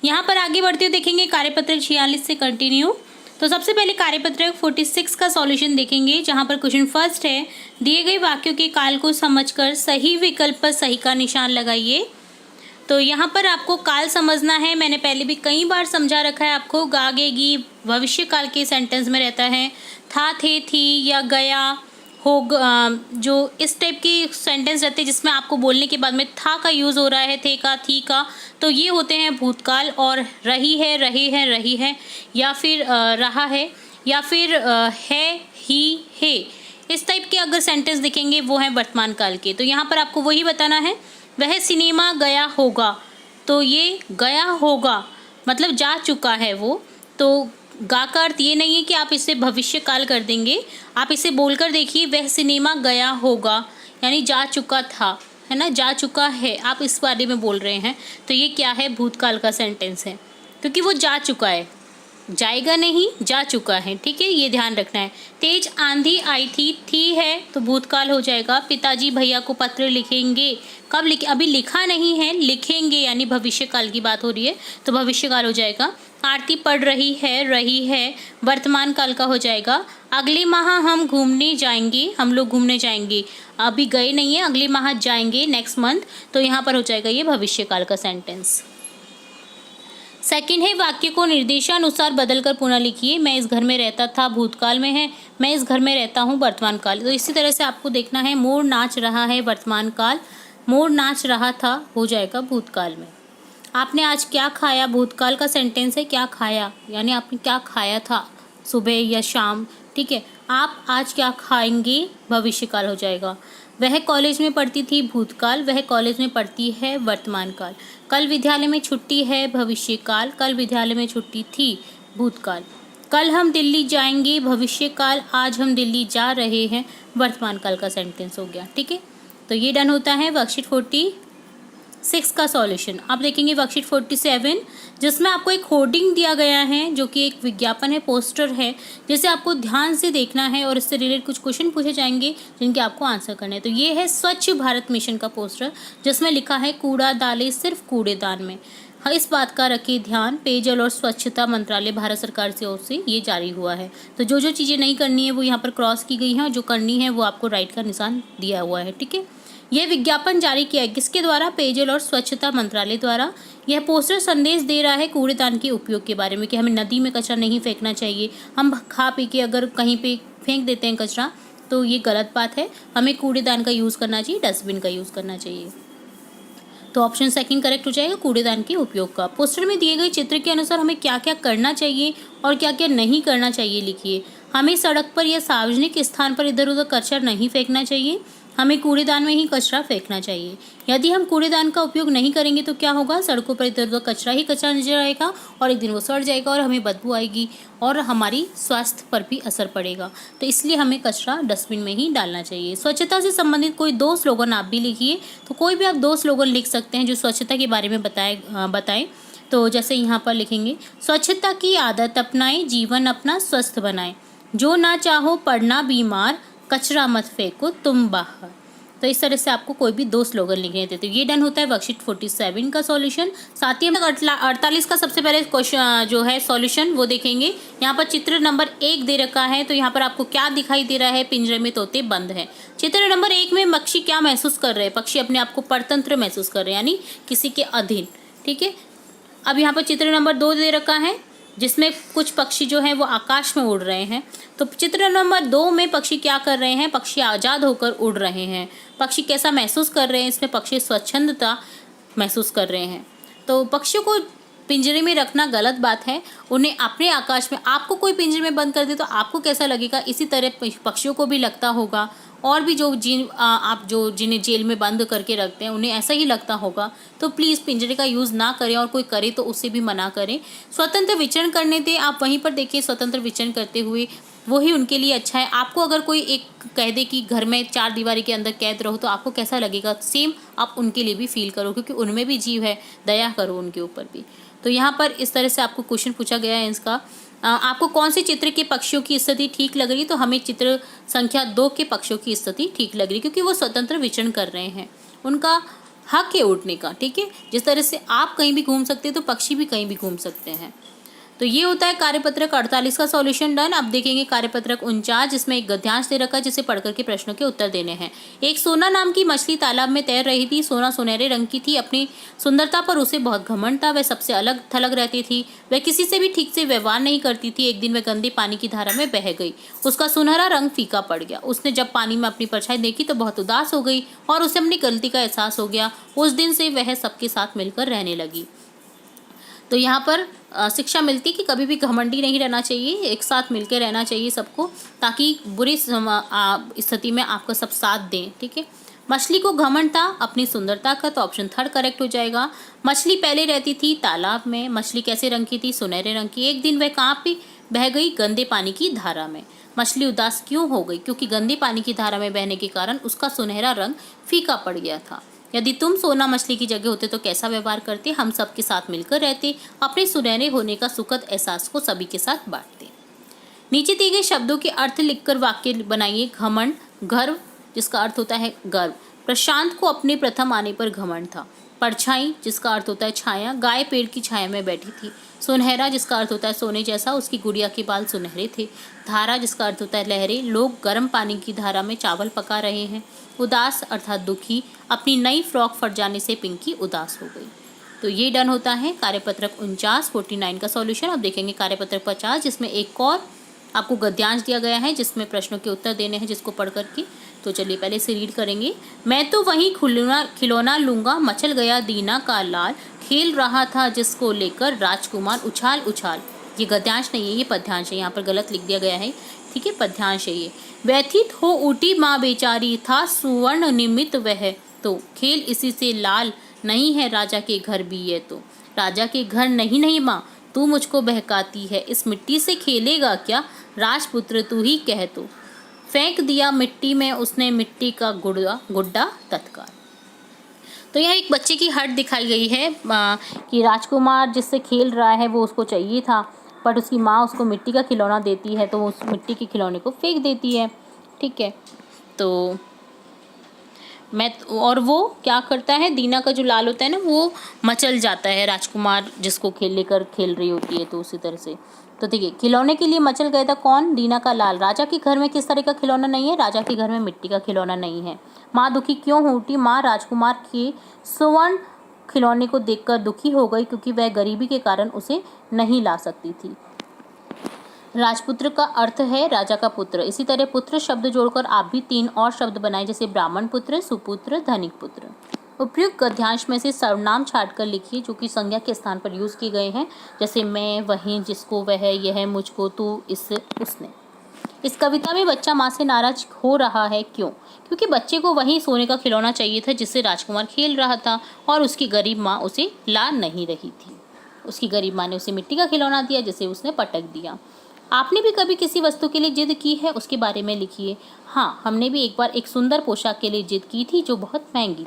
यहाँ पर आगे बढ़ते हुए देखेंगे कार्यपत्र 46 से कंटिन्यू। तो सबसे पहले कार्यपत्रक 46 का सॉल्यूशन देखेंगे, जहाँ पर क्वेश्चन फर्स्ट है, दिए गए वाक्यों के काल को समझकर सही विकल्प पर सही का निशान लगाइए। तो यहाँ पर आपको काल समझना है। मैंने पहले भी कई बार समझा रखा है आपको। गा गे गी भविष्य काल के सेंटेंस में रहता है। था थे थी या गया हो जो इस टाइप की सेंटेंस रहते हैं जिसमें आपको बोलने के बाद में था का यूज़ हो रहा है, थे का, थी का, तो ये होते हैं भूतकाल। और रही है, रहे हैं, रही है, या फिर रहा है, या फिर है, ही, है, इस टाइप के अगर सेंटेंस दिखेंगे वो हैं वर्तमान काल के। तो यहाँ पर आपको वही बताना है। वह सिनेमा गया होगा, तो ये गया होगा मतलब जा चुका है वो। तो गा का अर्थ ये नहीं है कि आप इसे भविष्य काल कर देंगे, आप इसे बोलकर देखिए, वह सिनेमा गया होगा यानी जा चुका था, है ना, जा चुका है, आप इस बारे में बोल रहे हैं। तो ये क्या है, भूतकाल का सेंटेंस है, क्योंकि वो जा चुका है, जाएगा नहीं, जा चुका है। ठीक है, ये ध्यान रखना है। तेज आंधी आई थी है तो भूतकाल हो जाएगा। पिताजी भैया को पत्र लिखेंगे, कब लिखे, अभी लिखा नहीं है, लिखेंगे यानी भविष्य काल की बात हो रही है, तो भविष्य काल हो जाएगा। आरती पढ़ रही है, वर्तमान काल का हो जाएगा। अगले माह हम घूमने जाएंगे, हम लोग घूमने जाएंगे, अभी गए नहीं है, अगले माह जाएंगे, नेक्स्ट मंथ, तो यहाँ पर हो जाएगा ये भविष्य काल का सेंटेंस। सेकंड है, वाक्य को निर्देशानुसार बदलकर पुनः लिखिए। मैं इस घर में रहता था, भूतकाल में है। मैं इस घर में रहता हूँ, वर्तमान काल। तो इसी तरह से आपको देखना है। मोर नाच रहा है, वर्तमान काल। मोर नाच रहा था हो जाएगा भूतकाल में। आपने आज क्या खाया, भूतकाल का सेंटेंस है, क्या खाया यानी आपने क्या खाया था सुबह या शाम। ठीक है, आप आज क्या खाएंगे, भविष्य काल हो जाएगा। वह कॉलेज में पढ़ती थी, भूतकाल। वह कॉलेज में पढ़ती है, वर्तमान काल। कल विद्यालय में छुट्टी है, भविष्य काल। कल विद्यालय में छुट्टी थी, भूतकाल। कल हम दिल्ली जाएंगे, भविष्य काल। आज हम दिल्ली जा रहे हैं, वर्तमान काल का सेंटेंस हो गया। ठीक है, तो ये डन होता है वर्कशीट 46 का सॉल्यूशन। अब देखेंगे वर्कशीट 47, जिसमें आपको एक होर्डिंग दिया गया है, जो कि एक विज्ञापन है, पोस्टर है, जिसे आपको ध्यान से देखना है और इससे रिलेटेड कुछ क्वेश्चन पूछे जाएंगे जिनके आपको आंसर करने हैं। तो ये है स्वच्छ भारत मिशन का पोस्टर, जिसमें लिखा है कूड़ा डाले सिर्फ कूड़ेदान में। हाँ, इस बात का रखिए ध्यान। पेयजल और स्वच्छता मंत्रालय भारत सरकार की ओर से ये जारी हुआ है। तो जो जो चीज़ें नहीं करनी है वो यहाँ पर क्रॉस की गई हैं, और जो करनी है वो आपको राइट का निशान दिया हुआ है। ठीक है, यह विज्ञापन जारी किया है किसके द्वारा, पेयजल और स्वच्छता मंत्रालय द्वारा। यह पोस्टर संदेश दे रहा है कूड़ेदान के उपयोग के बारे में, कि हमें नदी में कचरा नहीं फेंकना चाहिए। हम खा पी के अगर कहीं पे फेंक देते हैं कचरा तो ये गलत बात है, हमें कूड़ेदान का यूज़ करना चाहिए, डस्टबिन का यूज़ करना चाहिए। तो ऑप्शन सेकंड करेक्ट हो जाएगा, कूड़ेदान के उपयोग का। पोस्टर में दिए गए चित्र के अनुसार हमें क्या क्या करना चाहिए और क्या क्या नहीं करना चाहिए लिखिए। हमें सड़क पर या सार्वजनिक स्थान पर इधर उधर कचरा नहीं फेंकना चाहिए, हमें कूड़ेदान में ही कचरा फेंकना चाहिए। यदि हम कूड़ेदान का उपयोग नहीं करेंगे तो क्या होगा, सड़कों पर इधर उधर कचरा ही कचरा नजर आएगा और एक दिन वो सड़ जाएगा और हमें बदबू आएगी और हमारी स्वास्थ्य पर भी असर पड़ेगा। तो इसलिए हमें कचरा डस्टबिन में ही डालना चाहिए। स्वच्छता से संबंधित कोई 2 स्लोगन आप भी लिखिए। तो कोई भी आप 2 स्लोगन लिख सकते हैं जो स्वच्छता के बारे में बताएं। तो जैसे यहाँ पर लिखेंगे, स्वच्छता की आदत अपनाएं, जीवन अपना स्वस्थ बनाएं। जो ना चाहो पड़ना बीमार, कचरा मत फेंको तुम बाहर। तो इस तरह से आपको कोई भी 2 स्लोगन लिखने थे। तो ये डन होता है वर्कशीट 47 का सॉल्यूशन। साथ ही हम 48 का सबसे पहले क्वेश्चन जो है सॉल्यूशन वो देखेंगे। यहाँ पर चित्र नंबर 1 दे रखा है। तो यहाँ पर आपको क्या दिखाई दे रहा है, पिंजरे में तोते बंद हैं। चित्र नंबर 1 में पक्षी क्या महसूस कर रहे हैं, पक्षी अपने आप को परतंत्र महसूस कर रहे हैं यानी किसी के अधीन। ठीक है, अब यहाँ पर चित्र नंबर 2 दे रखा है, जिसमें कुछ पक्षी जो हैं वो आकाश में उड़ रहे हैं। तो चित्र नंबर 2 में पक्षी क्या कर रहे हैं, पक्षी आज़ाद होकर उड़ रहे हैं। पक्षी कैसा महसूस कर रहे हैं, इसमें पक्षी स्वच्छंदता महसूस कर रहे हैं। तो पक्षियों को पिंजरे में रखना गलत बात है, उन्हें अपने आकाश में, आपको कोई पिंजरे में बंद कर दे तो आपको कैसा लगेगा, इसी तरह पक्षियों को भी लगता होगा। और भी जो आप जो जिन्हें जेल में बंद करके रखते हैं उन्हें ऐसा ही लगता होगा। तो प्लीज़ पिंजरे का यूज़ ना करें, और कोई करे तो उससे भी मना करें। स्वतंत्र विचरण करने दें, आप वहीं पर देखिए स्वतंत्र विचरण करते हुए, वही उनके लिए अच्छा है। आपको अगर कोई एक कह दे कि घर में 4 दीवारी के अंदर कैद रहो तो आपको कैसा लगेगा, सेम आप उनके लिए भी फील करो, क्योंकि उनमें भी जीव है, दया करो उनके ऊपर भी। तो यहाँ पर इस तरह से आपको क्वेश्चन पूछा गया है इसका। आपको कौन से चित्र के पक्षियों की स्थिति ठीक लग रही है, तो हमें चित्र संख्या 2 के पक्षियों की स्थिति ठीक लग रही है, क्योंकि वो स्वतंत्र विचरण कर रहे हैं। उनका हक है उड़ने का, ठीक है। जिस तरह से आप कहीं भी घूम सकते हैं तो पक्षी भी कहीं भी घूम सकते हैं। तो ये होता है कार्यपत्रक 48 का सॉल्यूशन डन। अब देखेंगे कार्यपत्रक 49, जिसमें एक गद्यांश दे रखा है जिसे पढ़ करके प्रश्नों के उत्तर देने हैं। एक सोना नाम की मछली तालाब में तैर रही थी। सोना सुनहरे रंग की थी। अपनी सुंदरता पर उसे बहुत घमंड था। वह सबसे अलग थलग रहती थी। वह किसी से भी ठीक से व्यवहार नहीं करती थी। एक दिन वह गंदे पानी की धारा में बह गई। उसका सुनहरा रंग फीका पड़ गया। उसने जब पानी में अपनी परछाई देखी तो बहुत उदास हो गई और उसे अपनी गलती का एहसास हो गया। उस दिन से वह सबके साथ मिलकर रहने लगी। तो यहाँ पर शिक्षा मिलती है कि कभी भी घमंडी नहीं रहना चाहिए, एक साथ मिलकर रहना चाहिए सबको, ताकि बुरी स्थिति में आपका सब साथ दें, ठीक है। मछली को घमंड था अपनी सुंदरता का, तो ऑप्शन थर्ड करेक्ट हो जाएगा। मछली पहले रहती थी तालाब में। मछली कैसे रंग की थी? सुनहरे रंग की। एक दिन वह कहाँ पे बह गई? गंदे पानी की धारा में। मछली उदास क्यों हो गई? क्योंकि गंदे पानी की धारा में बहने के कारण उसका सुनहरा रंग फीका पड़ गया था। यदि तुम सोना मछली की जगह होते तो कैसा व्यवहार करते? हम सबके साथ मिलकर रहते, अपने सुनहरे होने का सुखद एहसास को सभी के साथ बांटते। नीचे दिए गए शब्दों के अर्थ लिखकर वाक्य बनाइए। घमंड, गर्व, जिसका अर्थ होता है गर्व। प्रशांत को अपने प्रथम आने पर घमंड था। परछाई, जिसका अर्थ होता है छाया। गाय पेड़ की छाया में बैठी थी। सुनहरा, जिसका अर्थ होता है सोने जैसा, उसकी गुड़िया के बाल सुनहरे थे। धारा, जिसका अर्थ होता है लहरें, लोग गर्म पानी की धारा में चावल पका रहे हैं। उदास अर्थात दुखी, अपनी नई फ्रॉक फट जाने से पिंकी उदास हो गई। तो ये डन होता है कार्यपत्रक 49 का सॉल्यूशन। अब देखेंगे कार्यपत्रक 50, जिसमें एक और आपको गद्यांश दिया गया है जिसमें प्रश्नों के उत्तर देने हैं, जिसको पढ़ करके। तो चलिए पहले से रीड करेंगे। मैं तो वही खिलौना लूंगा, मचल गया दीना का लाल, खेल रहा था जिसको लेकर राजकुमार उछाल उछाल। ये गद्यांश नहीं है, ये पद्यांश है, यहाँ पर गलत लिख दिया गया है, ठीक है, पद्यांश है ये। व्यथित हो उठी माँ बेचारी, था सुवर्ण निमित्त वह तो, खेल इसी से लाल, नहीं है राजा के घर भी ये तो। राजा के घर नहीं नहीं माँ, तू मुझको बहकाती है, इस मिट्टी से खेलेगा क्या, राजपुत्र तू ही कह तो। फेंक दिया मिट्टी में उसने मिट्टी का गुड्डा तत्काल। तो यह एक बच्चे की हट दिखाई गई है कि राजकुमार जिससे खेल रहा है वो उसको चाहिए था, बट उसकी माँ उसको मिट्टी का खिलौना देती है तो वो उस मिट्टी के खिलौने को फेंक देती है, ठीक है। तो और वो क्या करता है, दीना का जो लाल होता है ना वो मचल जाता है, राजकुमार जिसको लेकर खेल रही होती है, तो उसी तरह से। तो देखिए खिलौने के लिए मचल गया था कौन? दीना का लाल। राजा के घर में किस तरह का खिलौना नहीं है? राजा के घर में मिट्टी का खिलौना नहीं है। माँ दुखी क्यों हो उठी? माँ राजकुमार के स्वर्ण खिलौने को देखकर दुखी हो गई क्योंकि वह गरीबी के कारण उसे नहीं ला सकती थी। राजपुत्र का अर्थ है राजा का पुत्र। इसी तरह पुत्र शब्द जोड़कर आप भी 3 और शब्द बनाए, जैसे ब्राह्मण पुत्र, सुपुत्र, धनिक पुत्र। उपयुक्त गद्यांश में से सर्वनाम छांटकर लिखिए जो कि संज्ञा के स्थान पर यूज किए गए हैं, जैसे मैं, वही, जिसको, वह, यह, मुझको, तू, इससे, उसने। इस कविता में बच्चा माँ से नाराज हो रहा है, क्यों? क्योंकि बच्चे को वही सोने का खिलौना चाहिए था जिससे राजकुमार खेल रहा था और उसकी गरीब माँ उसे ला नहीं रही थी। उसकी गरीब माँ ने उसे मिट्टी का खिलौना दिया जिसे उसने पटक दिया। आपने भी कभी किसी वस्तु के लिए जिद की है? उसके बारे में लिखिए। हाँ, हमने भी एक बार एक सुंदर पोशाक के लिए जिद की थी जो बहुत महंगी